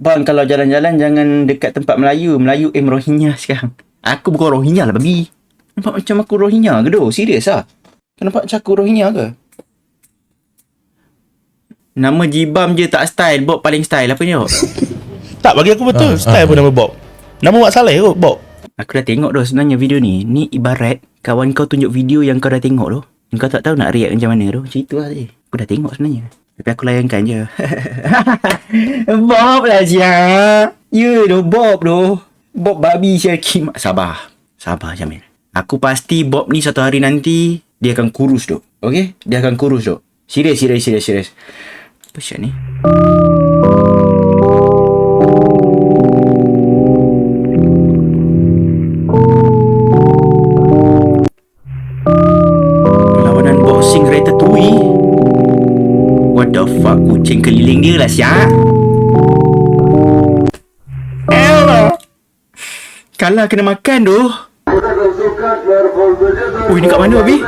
Bang, kalau jalan-jalan jangan dekat tempat Melayu. Melayu Rohingya sekarang. Aku bukan Rohingya lah, babi. Nampak macam aku Rohingya ke doh? Serius lah? Nampak macam aku Rohingya ke? Nama Jibam je tak style. Bob paling style. Apa ni, Bob? Tak, bagi aku betul. Style pun nama Bob. Nama Mak Saleh kot, Bob. Aku dah tengok doh sebenarnya video ni. Ni ibarat kawan kau tunjuk video yang kau dah tengok doh. Kau tak tahu nak react macam mana doh. Macam itu lah tadi. Aku dah tengok sebenarnya. Tapi aku layankan je. Bob lah siap. Ya doh, Bob doh. Bob babi Syakir. Sabar. Sabar Jamil. Aku pasti Bob ni satu hari nanti dia akan kurus doh. Okay? Dia akan kurus doh. Serius. Apa syak ni? Perlawanan boxing Ratatouille. What the fuck? Kucing keliling dia lah syak. Elah. Kalah kena makan doh. Ui, ni kat mana Abi?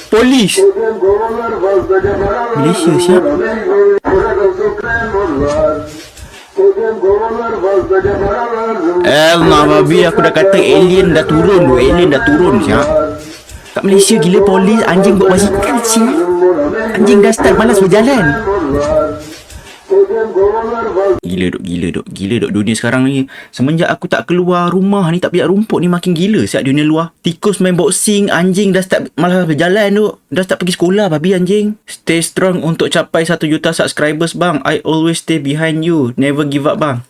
Polis. Malaysia siap. Babi, aku dah kata alien dah turun doh. Alien dah turun siap. Kat Malaysia gila polis anjing buat basikal siap. Anjing dah start malas berjalan. Gila dok dunia sekarang ni. Semenjak aku tak keluar rumah ni, tak piak rumput ni, makin gila siap dunia luar. Tikus main boxing, anjing dah start malas berjalan dok. Dah start pergi sekolah babi anjing. Stay strong untuk capai 1 juta subscribers bang. I always stay behind you. Never give up bang.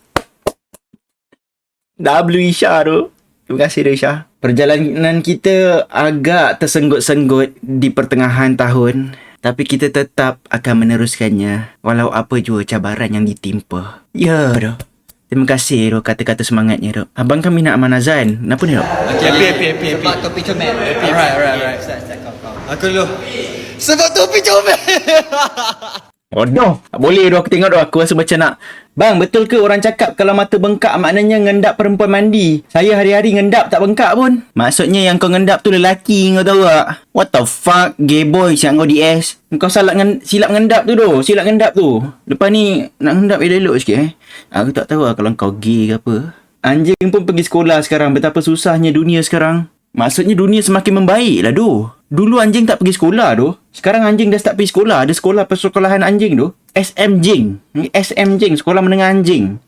W Isha tu. Terima kasih Isha. Perjalanan kita agak tersenggut-senggut di pertengahan tahun. Tapi kita tetap akan meneruskannya walau apa jua cabaran yang ditimpa. Ya, Dok. Terima kasih, Dok, kata-kata semangatnya, Dok. Abang kami nak amanazan. Kenapa ni, Dok? Happy. Sebab topi comel. Alright. Aku dulu. Sebab topi comel. Oh, no. Tak boleh, Dok. Aku tengok, Dok. Aku rasa macam nak. Bang, betul ke orang cakap kalau mata bengkak maknanya ngendap perempuan mandi? Saya hari-hari ngendap tak bengkak pun. Maksudnya yang kau ngendap tu lelaki, kau tahu tak? What the fuck? Gay boy siang kau DS. Kau silap ngendap tu doh. Silap ngendap tu. Lepas ni nak ngendap elok-elok sikit Aku tak tahu lah kalau kau gay ke apa. Anjing pun pergi sekolah sekarang. Betapa susahnya dunia sekarang. Maksudnya dunia semakin membaik lah doh. Dulu anjing tak pergi sekolah doh. Sekarang anjing dah start pergi sekolah. Ada sekolah persekolahan anjing doh. SM Jing. SM Jing, sekolah menengah anjing.